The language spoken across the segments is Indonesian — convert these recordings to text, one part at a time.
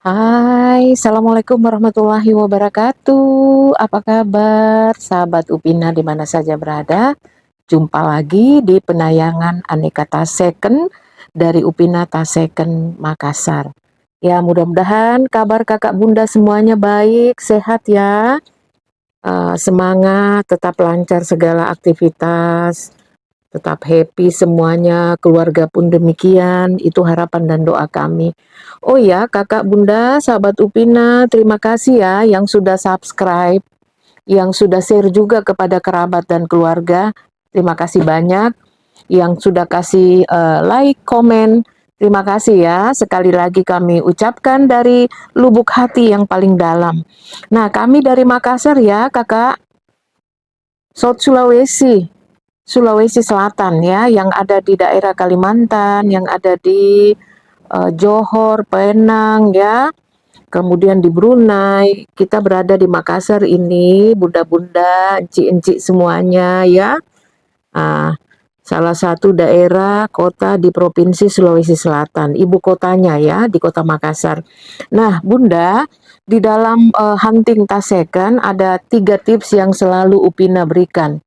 Hai, Assalamualaikum warahmatullahi wabarakatuh. Apa kabar, sahabat Upina di mana saja berada? Jumpa lagi di penayangan Aneka Taseken dari Upina Taseken Makassar. Ya, mudah-mudahan kabar kakak bunda semuanya baik, sehat ya. Semangat, tetap lancar segala aktivitas, tetap happy semuanya, keluarga pun demikian, itu harapan dan doa kami. Oh ya, kakak bunda, sahabat Upina, terima kasih ya yang sudah subscribe, yang sudah share juga kepada kerabat dan keluarga. Terima kasih banyak yang sudah kasih like, komen. Terima kasih ya, sekali lagi kami ucapkan dari lubuk hati yang paling dalam. Nah, kami dari Makassar ya, kakak, South Sulawesi. Sulawesi Selatan ya, yang ada di daerah Kalimantan, yang ada di Johor, Penang ya, kemudian di Brunei. Kita berada di Makassar ini, bunda-bunda, encik-encik semuanya ya. Ah, salah satu daerah kota di Provinsi Sulawesi Selatan, ibu kotanya ya, di Kota Makassar. Nah, Bunda, di dalam hunting Taseken ada 3 tips yang selalu Upina berikan.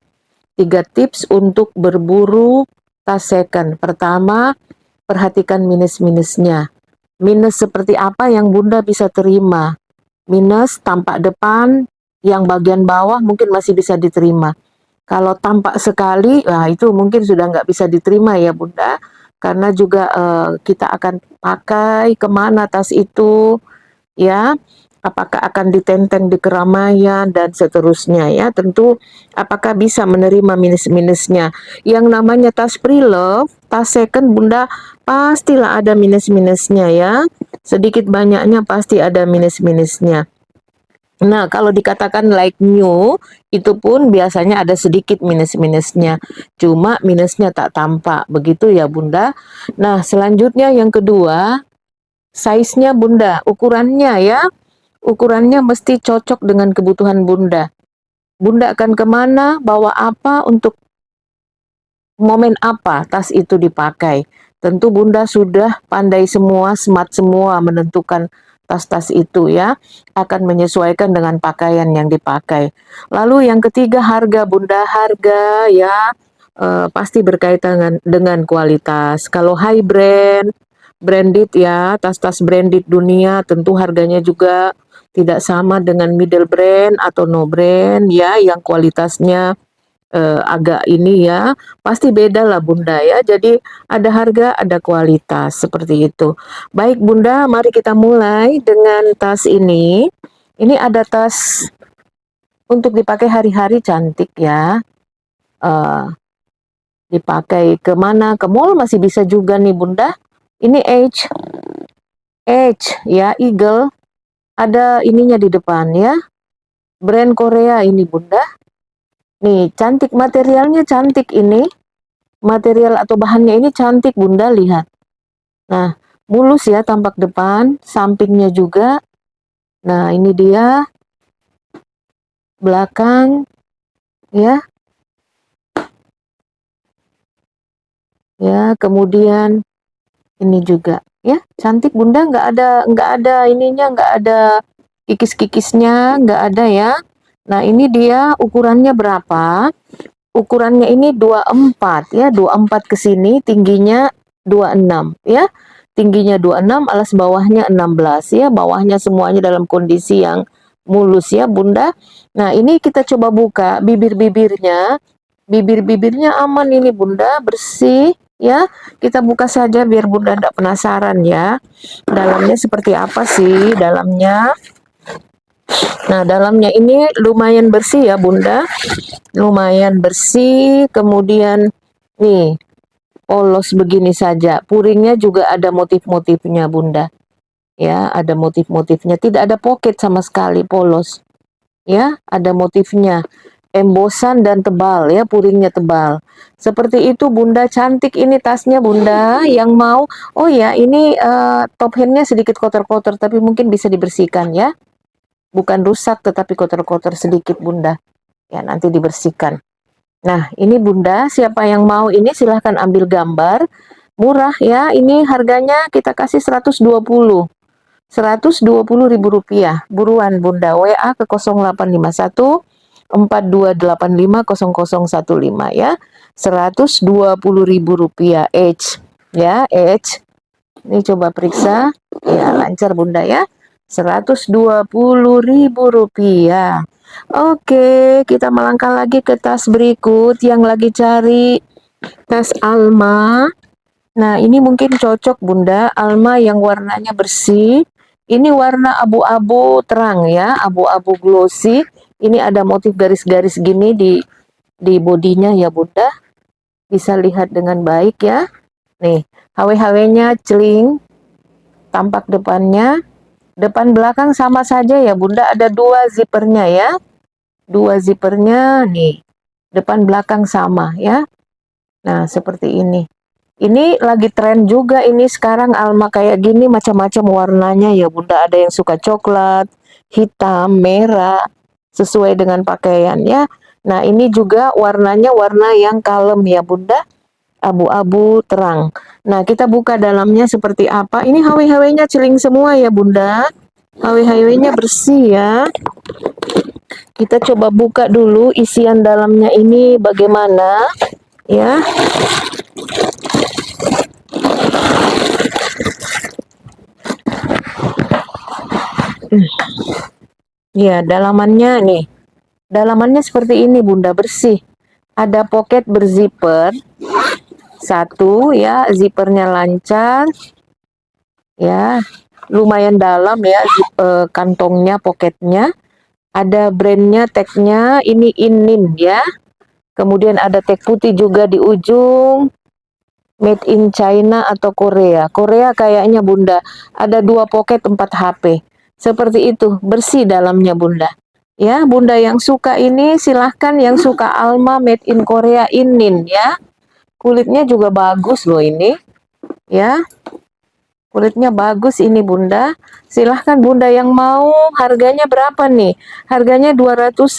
3 tips untuk berburu tasekan. Pertama, perhatikan minus-minusnya. Minus seperti apa yang Bunda bisa terima. Minus tampak depan, yang bagian bawah mungkin masih bisa diterima. Kalau tampak sekali, nah itu mungkin sudah nggak bisa diterima ya Bunda. Karena juga kita akan pakai kemana tas itu, ya, apakah akan ditenteng di keramaian dan seterusnya ya. Tentu apakah bisa menerima minus-minusnya. Yang namanya tas pre-love, tas second Bunda, pastilah ada minus-minusnya ya. Sedikit banyaknya pasti ada minus-minusnya. Nah, kalau dikatakan like new, itu pun biasanya ada sedikit minus-minusnya. Cuma minusnya tak tampak, begitu ya Bunda. Nah, selanjutnya yang kedua, size-nya Bunda, ukurannya ya. Ukurannya mesti cocok dengan kebutuhan Bunda. Bunda akan kemana, bawa apa, untuk momen apa tas itu dipakai. Tentu Bunda sudah pandai semua, smart semua menentukan tas-tas itu ya. Akan menyesuaikan dengan pakaian yang dipakai. Lalu yang ketiga, harga Bunda, harga ya. Pasti berkaitan dengan kualitas. Kalau high brand, branded ya, tas-tas branded dunia tentu harganya juga tidak sama dengan middle brand atau no brand ya, yang kualitasnya agak ini ya, pasti beda lah Bunda ya. Jadi ada harga, ada kualitas seperti itu. Baik Bunda, mari kita mulai dengan tas ini. Ini ada tas untuk dipakai hari-hari, cantik ya. Uh, Dipakai kemana? Ke mall masih bisa juga nih Bunda. Ini Edge ya, Eagle. Ada ininya di depan ya. Brand Korea ini Bunda. Nih, cantik, materialnya cantik ini. Material atau bahannya ini cantik Bunda, lihat. Nah, mulus ya tampak depan, sampingnya juga. Nah, ini dia belakang ya. Ya, kemudian ini juga ya, cantik Bunda, nggak ada ininya, nggak ada kikis-kikisnya, nggak ada ya. Nah, ini dia ukurannya berapa? Ukurannya ini 24 ya, 24 ke sini, tingginya 26 ya. Tingginya 26, alas bawahnya 16 ya, bawahnya semuanya dalam kondisi yang mulus ya Bunda. Nah, ini kita coba buka bibir-bibirnya. Bibir-bibirnya aman ini Bunda, bersih ya. Kita buka saja biar Bunda tidak penasaran ya. Dalamnya seperti apa sih dalamnya? Nah, dalamnya ini lumayan bersih ya Bunda. Lumayan bersih, kemudian nih, polos begini saja. Puringnya juga ada motif-motifnya Bunda. Ya, ada motif-motifnya. Tidak ada pocket sama sekali, polos. Ya, ada motifnya. Embosan dan tebal ya, puringnya tebal. Seperti itu Bunda, cantik ini tasnya Bunda. Yang mau, oh ya, ini top handnya sedikit kotor-kotor, tapi mungkin bisa dibersihkan ya. Bukan rusak, tetapi kotor-kotor sedikit Bunda. Ya, nanti dibersihkan. Nah, ini Bunda, siapa yang mau ini silahkan ambil gambar. Murah ya, ini harganya kita kasih 120. Rp120.000. Buruan Bunda, WA ke 0851 4285 0015 ya. Rp120.000 each ya, each. Ini coba periksa. Ya, lancar Bunda ya. Rp120.000. Oke, kita melangkah lagi ke tas berikut yang lagi cari tas Alma. Nah, ini mungkin cocok Bunda, Alma yang warnanya bersih. Ini warna abu-abu terang ya, abu-abu glossy. Ini ada motif garis-garis gini di bodinya ya Bunda. Bisa lihat dengan baik ya. Nih, HW-HW-nya celing, tampak depannya. Depan belakang sama saja ya Bunda, ada dua zippernya ya. Dua zippernya nih, depan belakang sama ya. Nah, seperti ini. Ini lagi tren juga ini sekarang Alma kayak gini macam-macam warnanya ya Bunda. Ada yang suka coklat, hitam, merah, sesuai dengan pakaian ya. Nah ini juga warnanya warna yang kalem ya Bunda. Abu-abu terang. Nah kita buka dalamnya seperti apa. Ini HW-HW-nya celing semua ya Bunda. HW-HW-nya bersih ya. Kita coba buka dulu isian dalamnya ini bagaimana ya. Ya, dalamannya nih. Dalamannya seperti ini Bunda, bersih. Ada pocket berzipper. Satu ya, zippernya lancar. Ya, lumayan dalam ya kantongnya, pocketnya. Ada brandnya, tagnya, ini Inin ya. Kemudian ada tag putih juga di ujung. Made in China atau Korea. Korea kayaknya Bunda. Ada dua pocket 4 HP. Seperti itu, bersih dalamnya Bunda. Ya, Bunda yang suka ini silahkan, yang suka Alma Made in Korea Inin ya. Kulitnya juga bagus loh ini. Ya, kulitnya bagus ini Bunda. Silahkan Bunda yang mau. Harganya berapa nih? Harganya 250.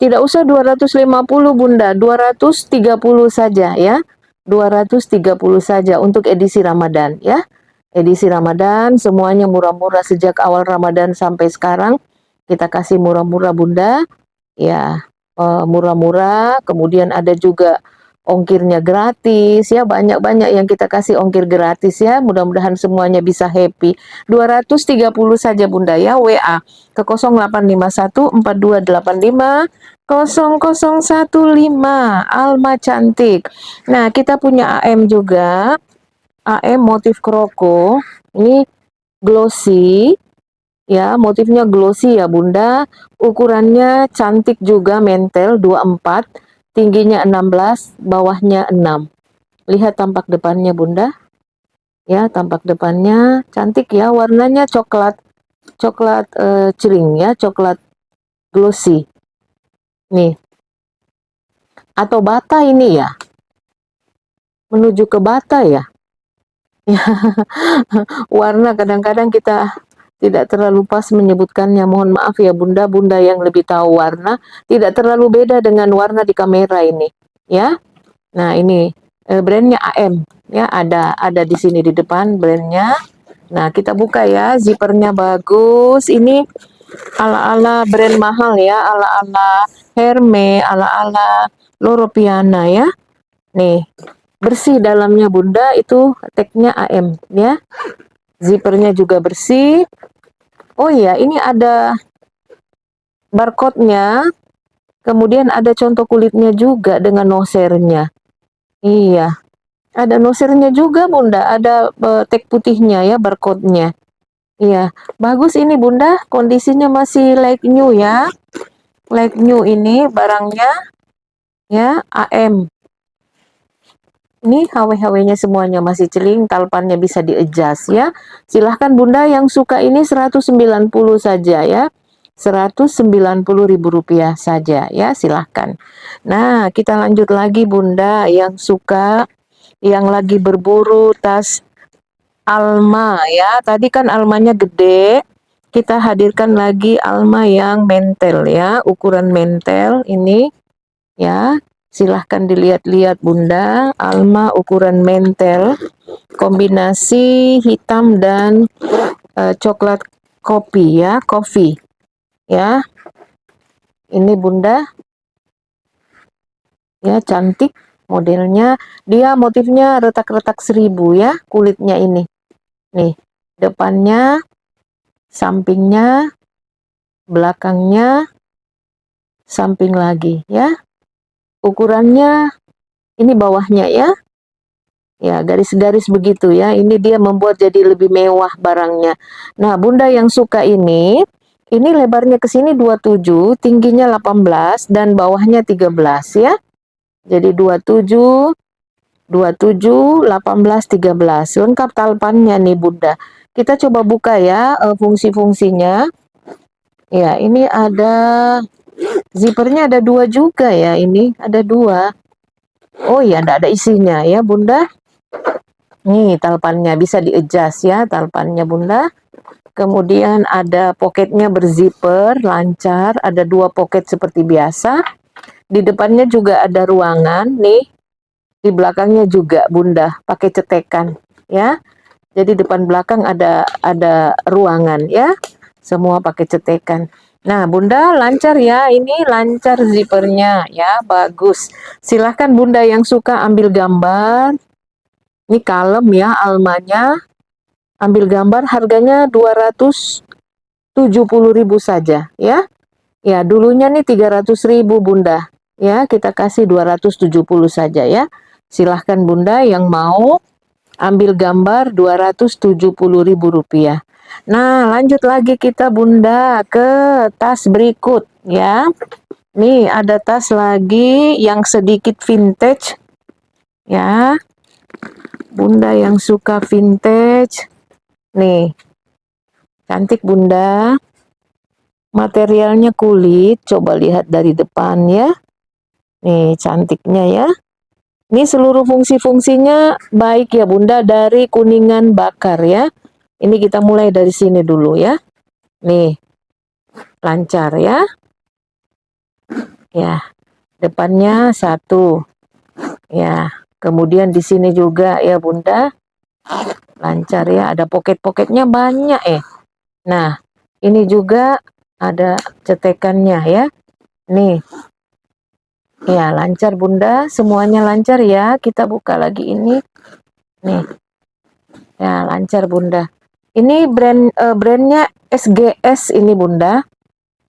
Tidak usah 250 Bunda, 230 saja ya. 230 saja untuk edisi Ramadan ya. Edisi Ramadan semuanya murah-murah sejak awal Ramadan sampai sekarang. Kita kasih murah-murah Bunda. Ya, murah-murah. Kemudian ada juga ongkirnya gratis ya, banyak-banyak yang kita kasih ongkir gratis ya. Mudah-mudahan semuanya bisa happy. 230 saja Bunda ya. WA ke 0851 4285 0015. Alma cantik. Nah kita punya AM juga, AM motif kroko. Ini glossy ya, motifnya glossy ya Bunda. Ukurannya cantik juga, mentel 24, tingginya 16, bawahnya 6. Lihat tampak depannya Bunda. Ya, tampak depannya cantik ya, warnanya coklat. Coklat celing ya, coklat glossy. Nih. Atau bata ini ya. Menuju ke bata ya. Warna kadang-kadang kita tidak terlalu pas menyebutkannya, mohon maaf ya Bunda. Bunda yang lebih tahu warna, tidak terlalu beda dengan warna di kamera ini ya. Nah ini brandnya AM ya, ada di sini di depan brandnya. Nah kita buka ya, zippernya bagus. Ini ala-ala brand mahal ya, ala-ala Hermes, ala-ala Loro Piana ya. Nih bersih dalamnya Bunda, itu tagnya AM ya. Zippernya juga bersih. Oh iya, ini ada barcode-nya. Kemudian ada contoh kulitnya juga dengan nosernya. Iya, ada nosernya juga Bunda. Ada tag putihnya ya, barcode-nya. Iya, bagus ini Bunda. Kondisinya masih like new ya. Like new ini barangnya. Ya, AM. Ini HW-HW-nya semuanya masih celing, talpannya bisa di-adjust ya. Silahkan Bunda yang suka ini 190 saja ya. Rp190.000 saja ya, silahkan. Nah, kita lanjut lagi Bunda yang suka, yang lagi berburu tas Alma ya. Tadi kan Almanya gede. Kita hadirkan lagi Alma yang mentel ya, ukuran mentel ini ya. Silahkan dilihat-lihat Bunda, Alma ukuran mentel, kombinasi hitam dan coklat kopi ya, coffee ya. Ini Bunda ya, cantik modelnya. Dia motifnya retak-retak seribu ya, kulitnya ini. Nih, depannya, sampingnya, belakangnya, samping lagi ya. Ukurannya ini bawahnya ya. Ya, garis-garis begitu ya. Ini dia membuat jadi lebih mewah barangnya. Nah, Bunda yang suka ini lebarnya ke sini 27, tingginya 18 dan bawahnya 13 ya. Jadi 27, 27, 18, 13. Lengkap talpannya nih Bunda. Kita coba buka ya fungsi-fungsinya. Ya, ini ada zippernya, ada 2 juga ya. Ini ada 2. Oh ya, enggak ada isinya ya Bunda. Nih talpannya bisa di-adjust ya talpannya Bunda. Kemudian ada poketnya berzipper, lancar, ada 2 poket seperti biasa. Di depannya juga ada ruangan nih. Di belakangnya juga Bunda pakai cetekan ya. Jadi depan belakang ada ruangan ya. Semua pakai cetekan. Nah, Bunda lancar ya. Ini lancar zippernya ya, bagus. Silahkan Bunda yang suka ambil gambar. Ini kalem ya almanya. Ambil gambar, harganya 270.000 saja ya. Ya, dulunya nih 300.000 Bunda. Ya, kita kasih 270 saja ya. Silahkan Bunda yang mau ambil gambar 270.000 rupiah. Nah, lanjut lagi kita Bunda ke tas berikut ya. Nih ada tas lagi yang sedikit vintage ya. Bunda yang suka vintage. Nih, cantik Bunda. Materialnya kulit, coba lihat dari depan ya. Nih, cantiknya ya. Ini seluruh fungsi-fungsinya baik ya Bunda, dari kuningan bakar ya. Ini kita mulai dari sini dulu ya. Nih, lancar ya. Ya, depannya 1. Ya, kemudian di sini juga ya Bunda. Lancar ya, ada poket-poketnya banyak Nah, ini juga ada cetekannya ya. Nih. Ya, lancar Bunda, semuanya lancar ya. Kita buka lagi ini. Nih. Ya, lancar Bunda. Ini brandnya SGS ini Bunda.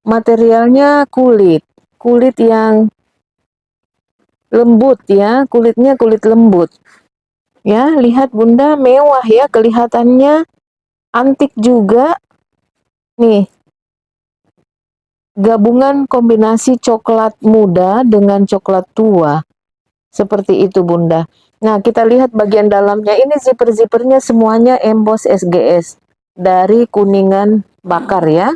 Materialnya kulit. Kulit yang lembut ya, kulitnya kulit lembut. Ya, lihat Bunda, mewah ya kelihatannya. Antik juga. Nih. Gabungan kombinasi coklat muda dengan coklat tua. Seperti itu Bunda. Nah, kita lihat bagian dalamnya. Ini zipper-zippernya semuanya emboss SGS. Dari kuningan bakar ya.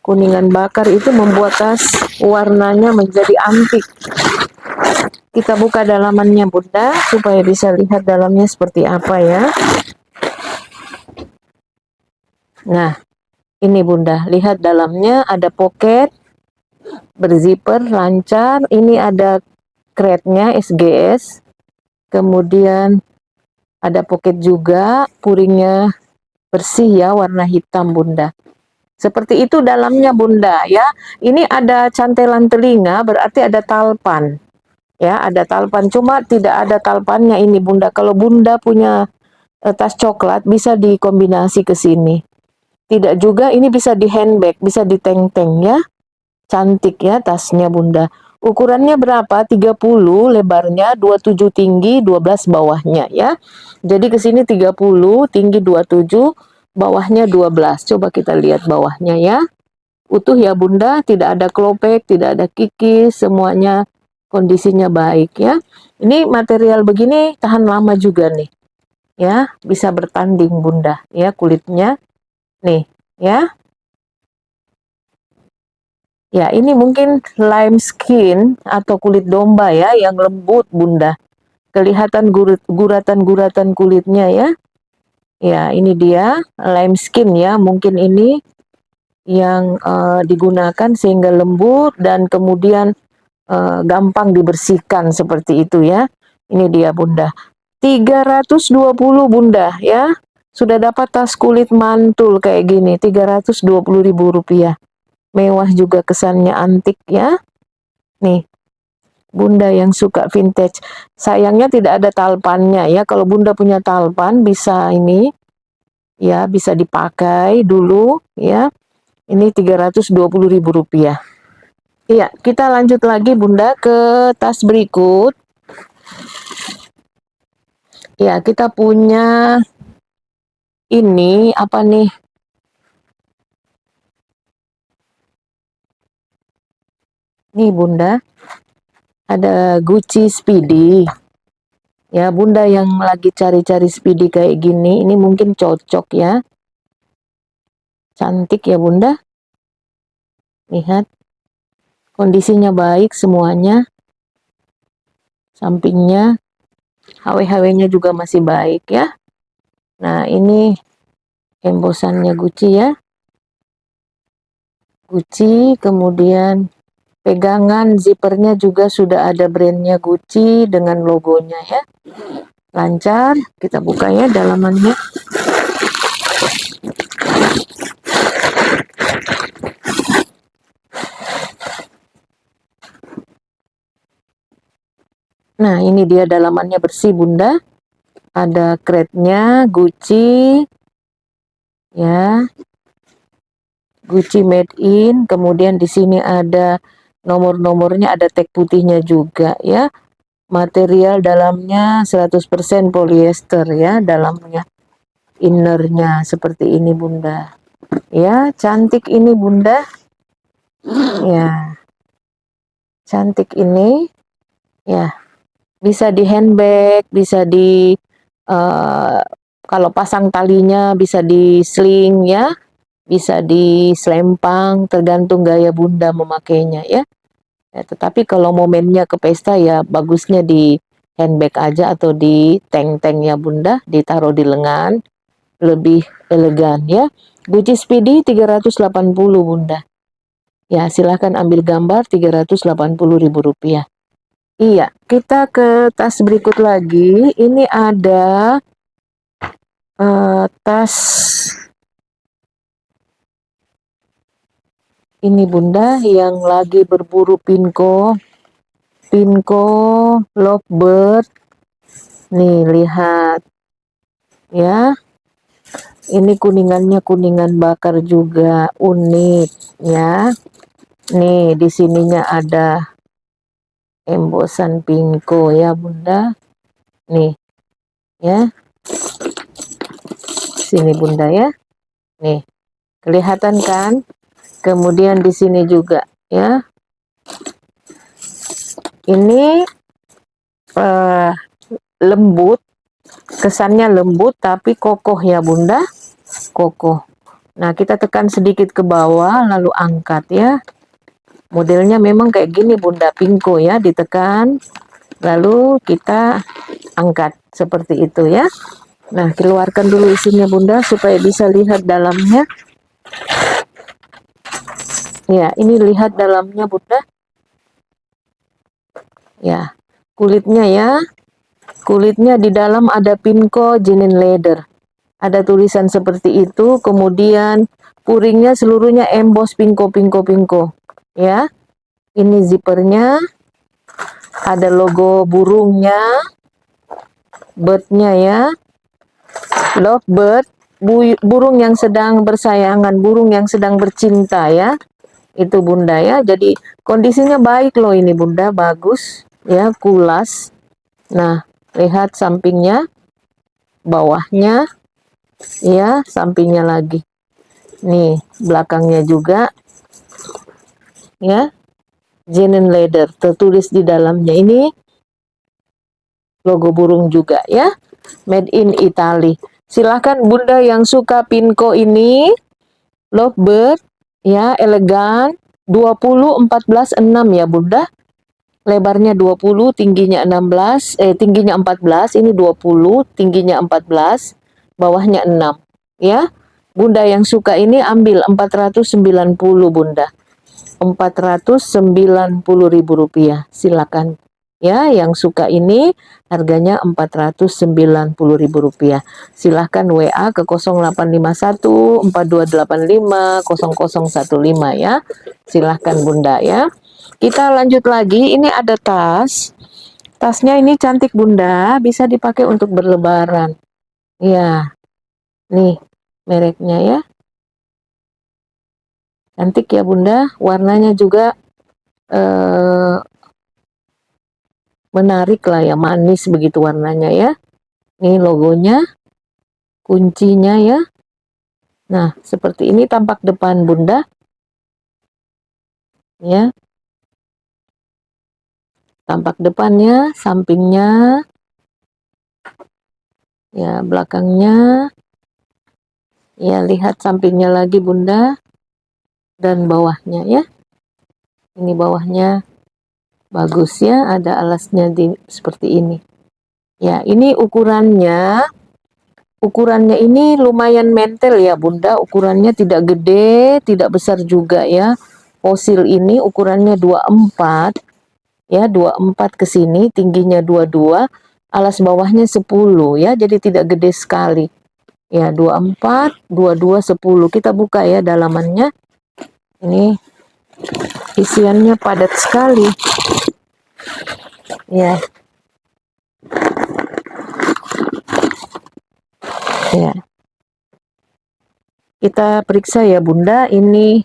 Kuningan bakar itu membuat tas warnanya menjadi antik. Kita buka dalamannya Bunda, supaya bisa lihat dalamnya seperti apa ya. Nah, ini Bunda, lihat dalamnya ada pocket, berzipper, lancar. Ini ada kretnya SGS. Kemudian ada pocket juga, puringnya bersih ya, warna hitam Bunda. Seperti itu dalamnya Bunda ya. Ini ada cantelan telinga, berarti ada talpan. Ya, ada talpan, cuma tidak ada talpannya ini Bunda. Kalau Bunda punya tas coklat bisa dikombinasi ke sini. Tidak juga, ini bisa di handbag, bisa di teng-teng ya. Cantik ya tasnya Bunda. Ukurannya berapa? 30 lebarnya, 27 tinggi, 12 bawahnya ya. Jadi ke sini 30, tinggi 27, bawahnya 12. Coba kita lihat bawahnya ya. Utuh ya Bunda, tidak ada klopek, tidak ada kikis, semuanya kondisinya baik ya. Ini material begini tahan lama juga nih. Ya, bisa bertanding Bunda ya kulitnya. Nih, ya. Ya, ini mungkin lime skin atau kulit domba ya, yang lembut Bunda. Kelihatan guratan-guratan kulitnya ya. Ya, ini dia lime skin ya, mungkin ini yang digunakan sehingga lembut dan kemudian gampang dibersihkan seperti itu ya. Ini dia Bunda. 320 Bunda ya. Sudah dapat tas kulit mantul kayak gini, Rp320.000. Mewah juga, kesannya antik ya. Nih, Bunda yang suka vintage. Sayangnya tidak ada talpannya ya. Kalau Bunda punya talpan bisa ini ya, bisa dipakai dulu ya. Ini Rp320.000. Iya, kita lanjut lagi Bunda ke tas berikut. Ya, kita punya ini apa nih? Nih Bunda, ada Gucci Speedy. Ya, Bunda yang lagi cari-cari Speedy kayak gini, ini mungkin cocok ya. Cantik ya Bunda. Lihat, kondisinya baik semuanya. Sampingnya, HW-HW-nya juga masih baik ya. Nah, ini embosannya Gucci ya. Gucci, kemudian pegangan zippernya juga sudah ada brandnya Gucci dengan logonya ya. Lancar, kita buka ya dalamannya. Nah, ini dia dalamannya bersih Bunda. Ada crate-nya Gucci ya. Gucci made in, kemudian di sini ada nomor-nomornya, ada tag putihnya juga ya. Material dalamnya 100% polyester ya, dalamnya. Innernya seperti ini Bunda. Ya, cantik ini Bunda. Ya. Cantik ini. Ya. Bisa di handbag, bisa di kalau pasang talinya bisa di sling ya. Bisa di selempang, tergantung gaya Bunda memakainya ya. Ya, tetapi kalau momennya ke pesta ya bagusnya di handbag aja atau di tank-tank ya Bunda, ditaruh di lengan, lebih elegan ya. Gucci Speedy 380 Bunda. Ya, silahkan ambil gambar Rp380.000. Iya, kita ke tas berikut lagi. Ini ada tas ini Bunda yang lagi berburu Pinko Lovebird. Nih, lihat. Ya. Ini kuningannya kuningan bakar juga, unik ya. Nih, di sininya ada embosan Pinko ya, Bunda. Nih. Ya. Sini Bunda ya. Nih. Kelihatan kan? Kemudian di sini juga ya. Ini lembut, kesannya lembut tapi kokoh ya Bunda, kokoh. Nah, kita tekan sedikit ke bawah lalu angkat ya. Modelnya memang kayak gini Bunda, Pinko ya, ditekan lalu kita angkat seperti itu ya. Nah, keluarkan dulu isinya Bunda supaya bisa lihat dalamnya. Ya, ini lihat dalamnya Bunda. Ya, kulitnya ya. Kulitnya di dalam ada Pinko Genuine Leather. Ada tulisan seperti itu, kemudian puringnya seluruhnya emboss Pinko. Ya, ini zippernya, ada logo burungnya, birdnya ya, lovebird, burung yang sedang bersayangan, burung yang sedang bercinta ya, itu Bunda ya. Jadi kondisinya baik loh ini Bunda, bagus ya, kulas. Nah, lihat sampingnya, bawahnya, ya, sampingnya lagi. Nih, belakangnya juga, ya, Genuine Leather, tertulis di dalamnya. Ini logo burung juga, ya, made in Italy. Silahkan Bunda yang suka Pinko ini, Lovebird, ya, elegan, 20, 14, 6 ya Bunda. Lebarnya 20, tingginya 16, tingginya 14, ini 20, tingginya 14, bawahnya 6, ya. Bunda yang suka ini ambil 490 Bunda. Rp490.000, silakan. Ya, yang suka ini harganya Rp490.000. Silahkan WA ke 0851 4285 0015 ya. Silahkan Bunda ya. Kita lanjut lagi, ini ada tas. Tasnya ini cantik Bunda, bisa dipakai untuk berlebaran. Ya, nih mereknya ya. Cantik ya Bunda, warnanya juga menarik lah ya, manis begitu warnanya ya. Ini logonya, kuncinya ya. Nah, seperti ini tampak depan Bunda. Ya. Tampak depannya, sampingnya, ya belakangnya. Ya, lihat sampingnya lagi Bunda. Dan bawahnya ya. Ini bawahnya bagus ya, ada alasnya seperti ini. Ya, ini ukurannya ini lumayan mentel ya Bunda, ukurannya tidak gede, tidak besar juga ya. Fosil ini ukurannya 24 ya, 24 ke sini, tingginya 22, alas bawahnya 10 ya, jadi tidak gede sekali. Ya, 24, 22, 10. Kita buka ya dalamannya. Ini isiannya padat sekali. Ya. Ya. Kita periksa ya Bunda, ini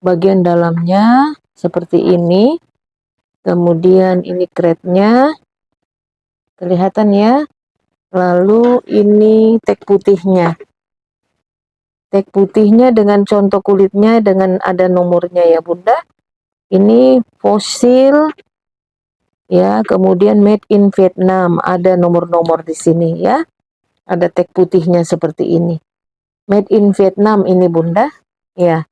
bagian dalamnya seperti ini. Kemudian ini kretnya. Kelihatan ya. Lalu ini tag putihnya. Tag putihnya dengan contoh kulitnya dengan ada nomornya ya Bunda. Ini fosil ya, kemudian made in Vietnam, ada nomor-nomor di sini ya. Ada tag putihnya seperti ini. Made in Vietnam ini Bunda. Ya,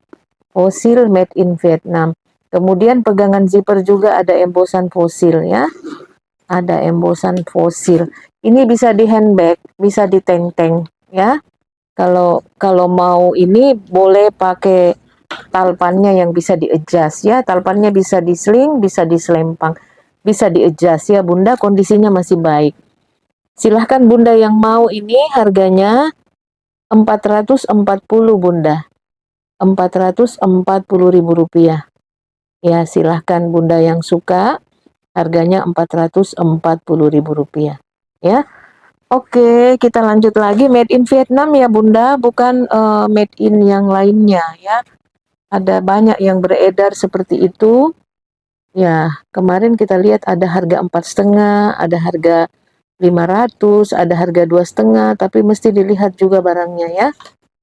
fosil made in Vietnam. Kemudian pegangan zipper juga ada embosan fosil ya. Ada embosan fosil. Ini bisa di handbag, bisa di tank-tank ya. Kalau mau ini boleh pakai talpannya yang bisa di-adjust ya. Talpannya bisa di-sling, bisa diselempang, bisa di-adjust ya Bunda, kondisinya masih baik. Silahkan Bunda yang mau ini harganya 440 Bunda. Rp440.000. Ya, silahkan Bunda yang suka, harganya Rp440.000 ya. Oke, kita lanjut lagi. Made in Vietnam ya Bunda, bukan made in yang lainnya ya. Ada banyak yang beredar seperti itu. Ya, kemarin kita lihat ada harga 4,5, ada harga 500, ada harga 2,5, tapi mesti dilihat juga barangnya ya.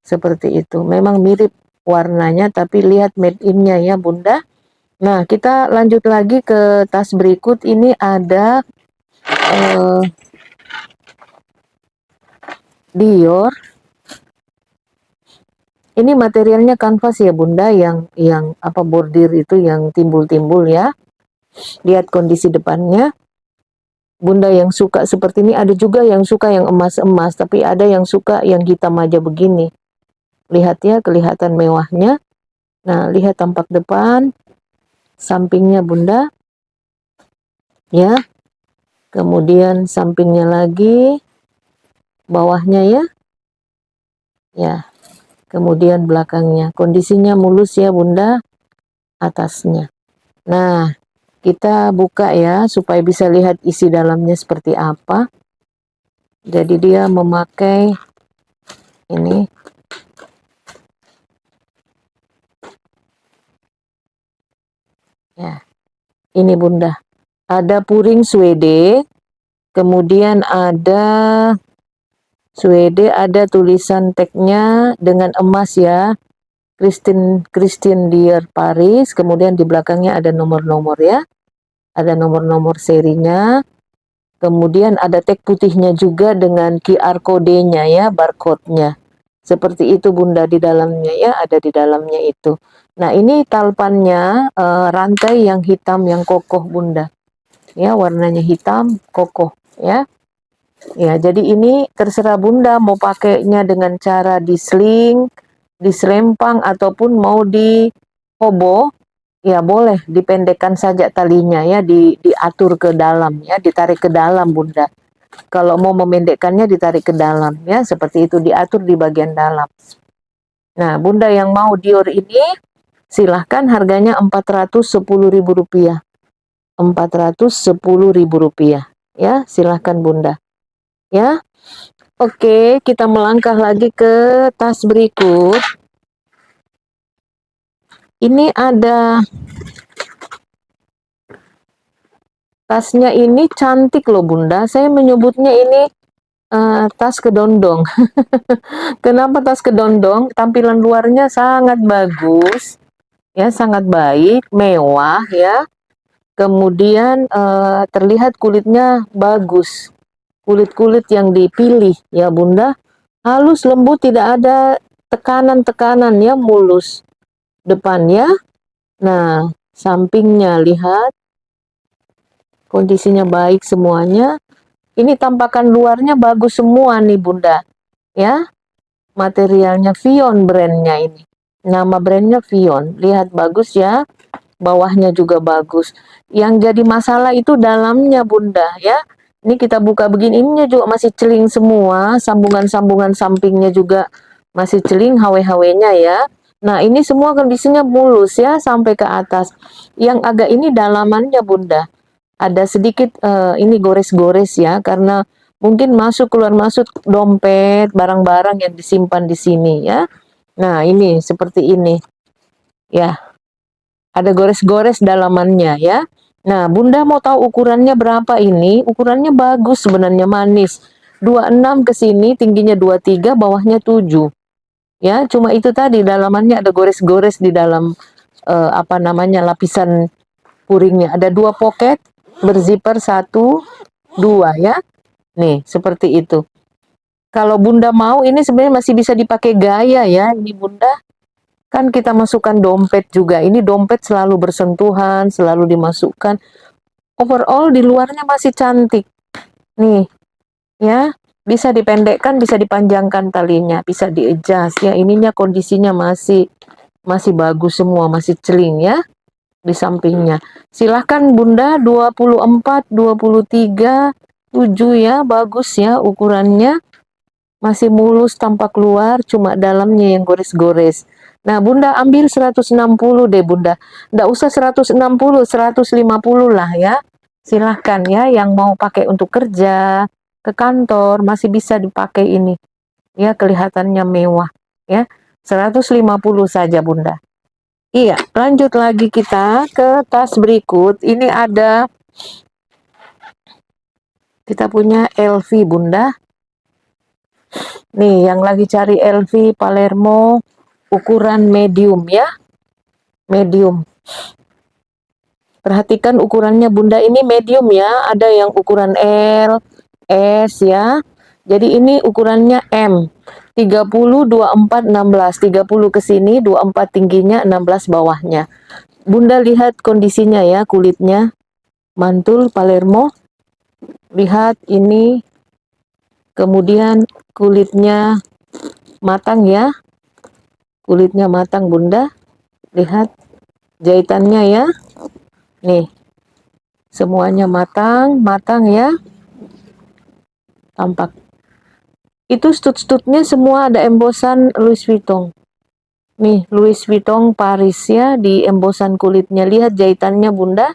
Seperti itu. Memang mirip warnanya, tapi lihat made in-nya ya Bunda. Nah, kita lanjut lagi ke tas berikut. Ini ada Dior. Ini materialnya kanvas ya Bunda, yang apa bordir itu yang timbul-timbul ya. Lihat kondisi depannya. Bunda yang suka seperti ini, ada juga yang suka yang emas-emas, tapi ada yang suka yang hitam aja begini. Lihat ya, kelihatan mewahnya. Nah, lihat tampak depan, sampingnya Bunda. Ya. Kemudian sampingnya lagi, bawahnya ya. Ya. Kemudian belakangnya. Kondisinya mulus ya Bunda, atasnya. Nah, kita buka ya supaya bisa lihat isi dalamnya seperti apa. Jadi dia memakai ini. Ya. Ini Bunda. Ada puring Swede, kemudian ada Swede, ada tulisan tagnya dengan emas ya. Christian Dior Paris, kemudian di belakangnya ada nomor-nomor ya. Ada nomor-nomor serinya. Kemudian ada tag putihnya juga dengan QR kodenya ya, barcode-nya. Seperti itu Bunda di dalamnya ya, ada di dalamnya itu. Nah, ini talpannya rantai yang hitam yang kokoh Bunda. Ya, warnanya hitam, kokoh ya. Ya, jadi ini terserah Bunda mau pakainya dengan cara di-sling, diselempang ataupun mau di hobo Ya boleh dipendekkan saja talinya ya, diatur ke dalam ya, ditarik ke dalam Bunda. Kalau mau memendekkannya ditarik ke dalam ya, seperti itu diatur di bagian dalam. Nah, Bunda yang mau Dior ini silahkan harganya Rp410.000. Rp410.000 ya, silahkan Bunda. Ya, oke, kita melangkah lagi ke tas berikut. Ini ada tasnya, ini cantik loh Bunda. Saya menyebutnya ini tas kedondong. Kenapa tas kedondong? Tampilan luarnya sangat bagus, ya sangat baik, mewah ya. Kemudian terlihat kulitnya bagus, kulit-kulit yang dipilih ya Bunda, halus lembut, tidak ada tekanan-tekanan ya, mulus depannya. Nah, sampingnya lihat kondisinya baik semuanya. Ini tampakan luarnya bagus semua nih Bunda ya. Materialnya Vion brandnya ini. Nama brandnya Vion. Lihat bagus ya. Bawahnya juga bagus. Yang jadi masalah itu dalamnya Bunda ya. Ini kita buka begini, ininya juga masih celing semua. Sambungan-sambungan sampingnya juga masih celing, HW-HW-nya ya. Nah ini semua kondisinya mulus ya sampai ke atas. Yang agak ini dalamannya Bunda, ada sedikit ini gores-gores ya, karena mungkin masuk keluar masuk dompet, barang-barang yang disimpan di sini ya. Nah, ini seperti ini. Ya, ada gores-gores dalamannya ya. Nah, Bunda mau tahu ukurannya berapa ini? Ukurannya bagus sebenarnya, manis. 26 ke sini, tingginya 23, bawahnya 7. Ya, cuma itu tadi dalamannya ada gores-gores di dalam apa namanya, lapisan puringnya. Ada 2 pocket, berzipper 1, 2 ya. Nih, seperti itu. Kalau Bunda mau, ini sebenarnya masih bisa dipakai gaya ya, ini Bunda. Kan kita masukkan dompet juga. Ini dompet selalu bersentuhan, selalu dimasukkan. Overall di luarnya masih cantik. Nih, ya. Bisa dipendekkan, bisa dipanjangkan talinya, bisa di-adjust ya. Ininya kondisinya masih bagus semua, masih celing ya di sampingnya. Silahkan Bunda, 24, 23, 7 ya, bagus ya ukurannya. Masih mulus tampak luar, cuma dalamnya yang gores-gores. Nah, Bunda ambil 160 deh, Bunda. Nggak usah 160, 150 lah ya. Silahkan ya, yang mau pakai untuk kerja, ke kantor, masih bisa dipakai ini. Ya, kelihatannya mewah. Ya, 150 saja, Bunda. Iya, lanjut lagi kita ke tas berikut. Ini ada, kita punya LV, Bunda. Nih, yang lagi cari LV Palermo ukuran medium ya. Medium. Perhatikan ukurannya Bunda, ini medium ya. Ada yang ukuran L, S ya. Jadi ini ukurannya M. 30, 24, 16. 30 ke sini, 24 tingginya, 16 bawahnya. Bunda lihat kondisinya ya, kulitnya. Mantul Palermo. Lihat ini. Kemudian kulitnya matang ya. Kulitnya matang Bunda. Lihat jahitannya ya. Nih. Semuanya matang, matang ya. Tampak. Itu stud-studnya semua ada embosan Louis Vuitton. Nih, Louis Vuitton Paris ya, di embosan kulitnya. Lihat jahitannya Bunda.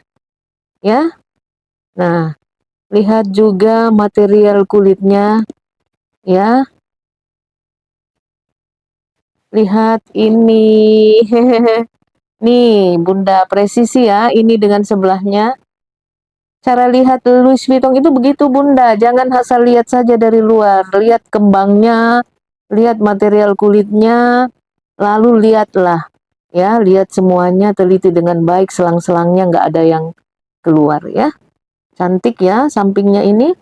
Ya. Nah, lihat juga material kulitnya. Ya. Lihat ini. Nih, Bunda presisi ya, ini dengan sebelahnya. Cara lihat Louis Vuitton itu begitu Bunda, jangan asal lihat saja dari luar. Lihat kembangnya, lihat material kulitnya, lalu lihatlah. Ya, lihat semuanya, teliti dengan baik, selang-selangnya nggak ada yang keluar ya. Cantik ya sampingnya ini.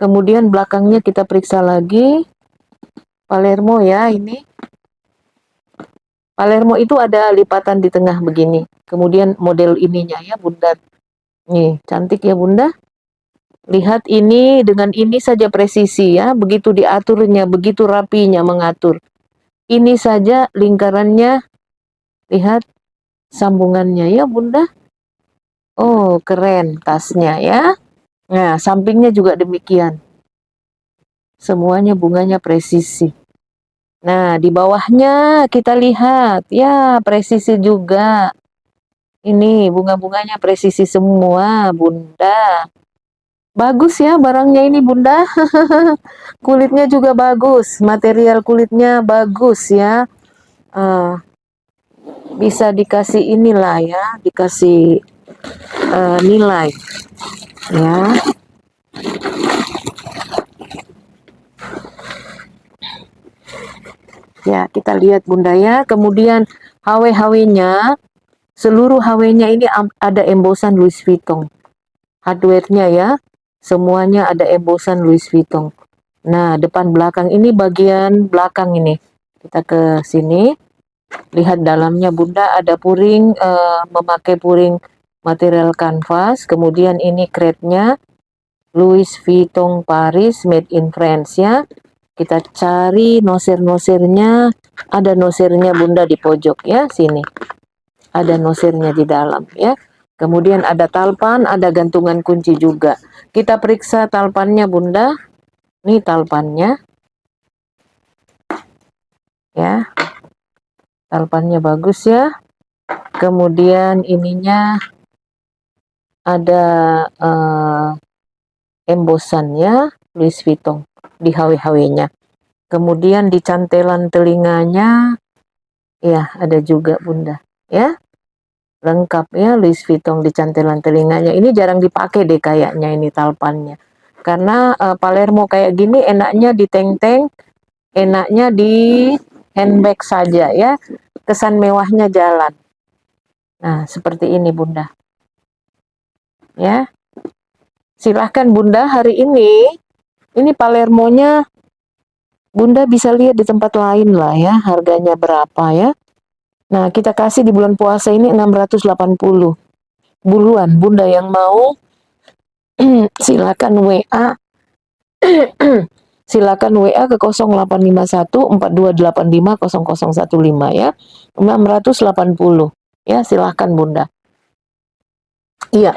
Kemudian belakangnya kita periksa lagi. Palermo ya ini. Palermo itu ada lipatan di tengah begini. Kemudian model ininya ya Bunda. Nih, cantik ya Bunda. Lihat ini, dengan ini saja presisi ya. Begitu diaturnya, begitu rapinya mengatur. Ini saja lingkarannya. Lihat. sambungannya ya Bunda. Oh, keren tasnya ya. Nah, sampingnya juga demikian. Semuanya bunganya presisi. Nah, di bawahnya kita lihat, ya presisi juga. Ini bunga-bunganya presisi semua, Bunda. Bagus ya barangnya ini, Bunda. Kulitnya juga bagus, material kulitnya bagus ya. Eh, bisa dikasih inilah ya, dikasih nilai ya. Ya, kita lihat Bunda ya. Kemudian HW-HW-nya, seluruh HW-nya ini ada embosan Louis Vuitton. Hardware-nya ya, semuanya ada embosan Louis Vuitton. Nah, depan belakang ini bagian belakang ini. Kita ke sini. Lihat dalamnya Bunda, ada puring, memakai puring material kanvas. Kemudian ini crate-nya Louis Vuitton Paris made in France ya. Kita cari nosir-nosirnya, ada nosirnya Bunda di pojok ya, sini. Ada nosirnya di dalam ya. Kemudian ada talpan, ada gantungan kunci juga. Kita periksa talpannya Bunda. Ini talpannya ya. Talpannya bagus ya. Kemudian ininya ada embosannya Louis Vuitton di HW-HW-nya. Kemudian di cantelan telinganya ya ada juga Bunda ya. Lengkap ya Louis Vuitton di cantelan telinganya. Ini jarang dipakai deh kayaknya ini talpannya. Karena Palermo kayak gini enaknya di teng-teng, enaknya di handbag saja ya. Kesan mewahnya jalan. Nah, seperti ini Bunda. Ya. Silahkan Bunda, hari ini Palermonya Bunda bisa lihat di tempat lain lah ya, harganya berapa ya. Nah, kita kasih di bulan puasa ini 680. Buruan Bunda yang mau silakan WA silakan WA ke 0851 4285 0015 ya. 680 ya, silakan Bunda. Iya,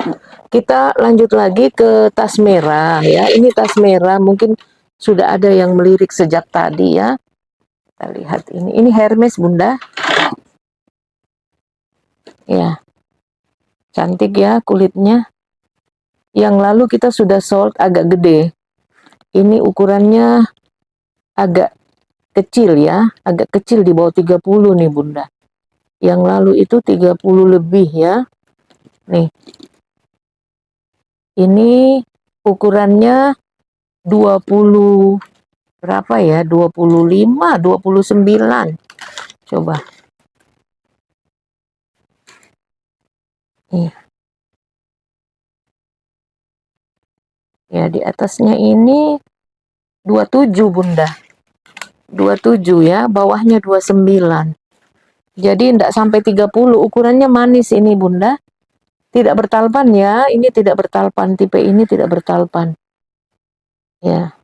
kita lanjut lagi ke tas merah ya. Ini tas merah mungkin sudah ada yang melirik sejak tadi ya. Kita lihat ini. Ini Hermes Bunda. Ya, cantik ya kulitnya. Yang lalu kita sudah sold agak gede. Ini ukurannya agak kecil ya. Agak kecil di bawah 30 nih Bunda. Yang lalu itu 30 lebih ya. Nih. Ini ukurannya 20 berapa ya? 25, 29. Coba. Nih. Ya, di atasnya ini 27 Bunda. 27 ya, bawahnya 29. Jadi tidak sampai 30, ukurannya manis ini Bunda. Tidak bertalpan ya, ini tidak bertalpan, tipe ini tidak bertalpan. Ya.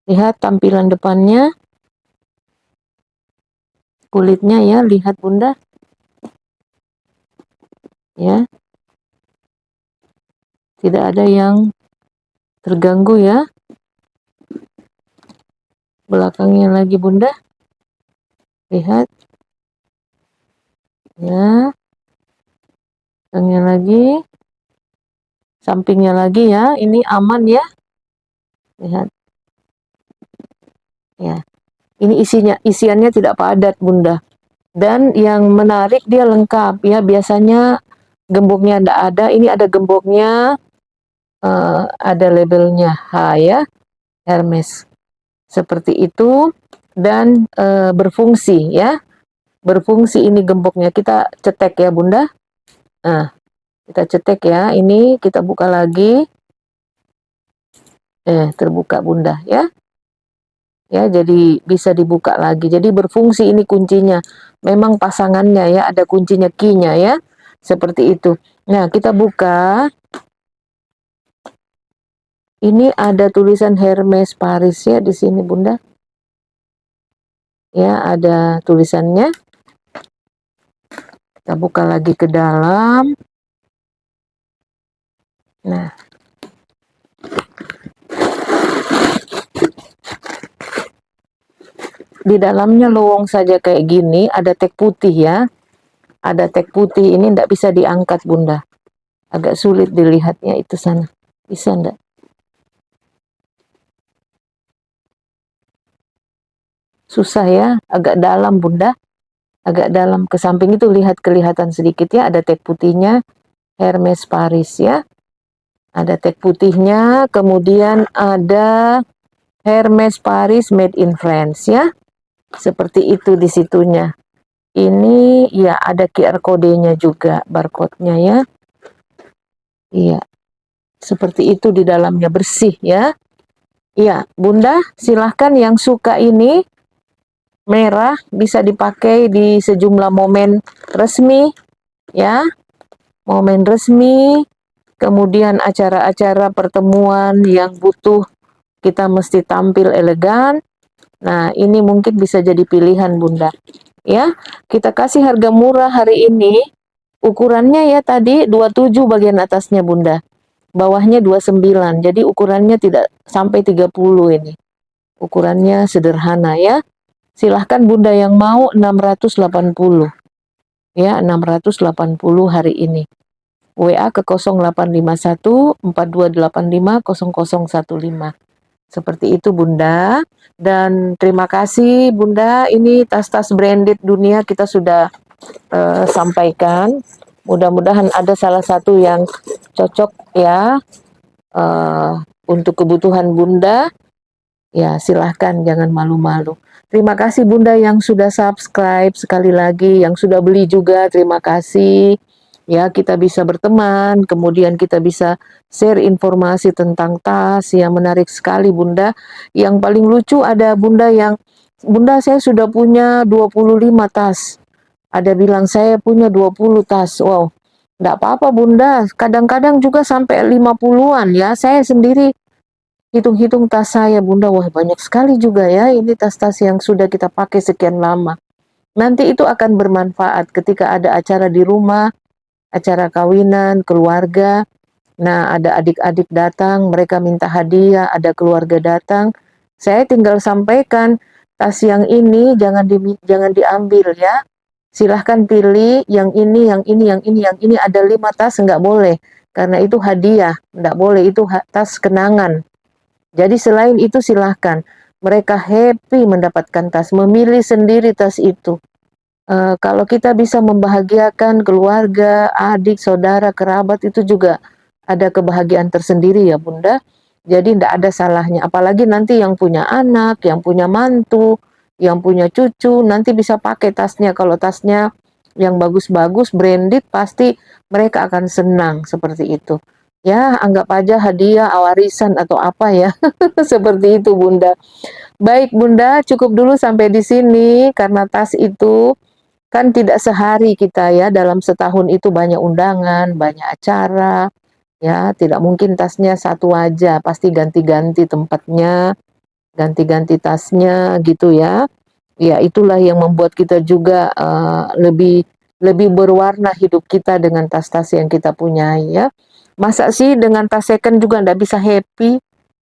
Lihat tampilan depannya. Kulitnya ya, lihat Bunda. Ya. Tidak ada yang terganggu ya. Belakangnya lagi Bunda. Lihat. Ya. Belakangnya lagi. Sampingnya lagi ya. Ini aman ya. Lihat. Ya. Ini isiannya tidak padat Bunda. Dan yang menarik dia lengkap ya. Biasanya gemboknya tidak ada. Ini ada gemboknya. Ada labelnya H ya. Hermes. Seperti itu. Dan berfungsi ya. Berfungsi ini gemboknya. Kita cetek ya Bunda. Nah. Kita cetek ya. Ini kita buka lagi. Terbuka Bunda ya. Ya, jadi bisa dibuka lagi. Jadi berfungsi ini kuncinya. Memang pasangannya ya, ada kuncinya key-nya ya. Seperti itu. Nah, kita buka. Ini ada tulisan Hermes Paris ya di sini Bunda. Ya, ada tulisannya. Kita buka lagi ke dalam. Nah, di dalamnya lowong saja kayak gini, ada teh putih ya. Ada teh putih, ini ndak bisa diangkat Bunda. Agak sulit dilihatnya itu sana. Bisa ndak? Susah ya, agak dalam Bunda. Agak dalam ke samping itu kelihatan sedikit ya, ada teh putihnya Hermes Paris ya. Ada teh putihnya, kemudian ada Hermes Paris Made in France ya. Seperti itu di situnya. Ini ya ada QR kodenya juga, barcode-nya ya. Iya. Seperti itu di dalamnya, bersih ya. Iya, Bunda, silahkan yang suka ini merah bisa dipakai di sejumlah momen resmi ya. Momen resmi, kemudian acara-acara pertemuan yang butuh kita mesti tampil elegan. Nah, ini mungkin bisa jadi pilihan Bunda. Ya, kita kasih harga murah hari ini. Ukurannya ya tadi 27 bagian atasnya Bunda. Bawahnya 29. Jadi ukurannya tidak sampai 30 ini. Ukurannya sederhana ya. Silahkan Bunda yang mau 680. Ya, 680 hari ini. WA ke 0851 4285 0015. Seperti itu Bunda. Dan terima kasih Bunda, ini tas-tas branded dunia kita sudah sampaikan. Mudah-mudahan ada salah satu yang cocok ya untuk kebutuhan Bunda. Ya silahkan, jangan malu-malu. Terima kasih Bunda yang sudah subscribe, sekali lagi yang sudah beli juga terima kasih. Ya, kita bisa berteman, kemudian kita bisa share informasi tentang tas yang menarik sekali Bunda. Yang paling lucu ada Bunda yang, Bunda saya sudah punya 25 tas. Ada bilang saya punya 20 tas. Wow, enggak apa-apa Bunda, kadang-kadang juga sampai 50-an ya. Saya sendiri hitung-hitung tas saya Bunda, wah banyak sekali juga ya ini tas-tas yang sudah kita pakai sekian lama. Nanti itu akan bermanfaat ketika ada acara di rumah, acara kawinan, keluarga. Nah, ada adik-adik datang, mereka minta hadiah, ada keluarga datang. Saya tinggal sampaikan, tas yang ini jangan diambil ya. Silahkan pilih yang ini, yang ini, yang ini, yang ini. Ada 5 tas, nggak boleh. Karena itu hadiah, nggak boleh, itu tas kenangan. Jadi selain itu silahkan. Mereka happy mendapatkan tas, memilih sendiri tas itu. Kalau kita bisa membahagiakan keluarga, adik, saudara, kerabat, itu juga ada kebahagiaan tersendiri ya Bunda. Jadi tidak ada salahnya. Apalagi nanti yang punya anak, yang punya mantu, yang punya cucu, nanti bisa pakai tasnya. Kalau tasnya yang bagus-bagus, branded, pasti mereka akan senang seperti itu. Ya, anggap aja hadiah, warisan atau apa ya. Seperti itu Bunda. Baik Bunda, cukup dulu sampai di sini karena tas itu kan tidak sehari kita ya, dalam setahun itu banyak undangan, banyak acara, ya tidak mungkin tasnya satu aja, pasti ganti-ganti tempatnya, ganti-ganti tasnya gitu ya. Ya itulah yang membuat kita juga lebih berwarna hidup kita dengan tas-tas yang kita punya ya. Masa sih dengan tas second juga ndak bisa happy?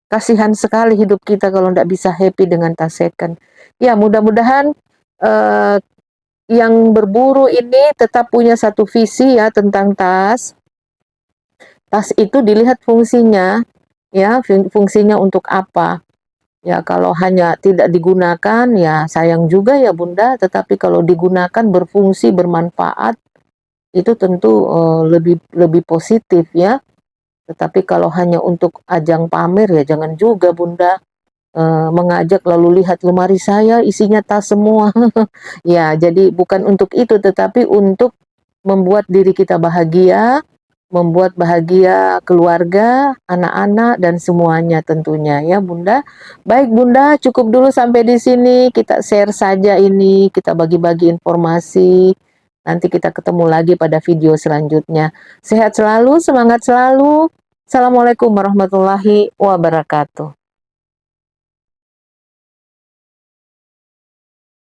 Kasihan sekali hidup kita kalau ndak bisa happy dengan tas second. Ya mudah-mudahan uh, yang berburu ini tetap punya satu visi ya tentang tas. Tas itu dilihat fungsinya, ya fungsinya untuk apa. Ya kalau hanya tidak digunakan ya sayang juga ya Bunda, tetapi kalau digunakan berfungsi, bermanfaat, itu tentu lebih lebih positif ya. Tetapi kalau hanya untuk ajang pamer ya jangan juga Bunda. Mengajak lalu lihat lemari saya isinya tas semua. Ya, jadi bukan untuk itu tetapi untuk membuat diri kita bahagia, membuat bahagia keluarga, anak-anak dan semuanya tentunya ya Bunda. Baik Bunda, cukup dulu sampai di sini. Kita share saja ini, kita bagi-bagi informasi. Nanti kita ketemu lagi pada video selanjutnya. Sehat selalu, semangat selalu. Assalamualaikum warahmatullahi wabarakatuh.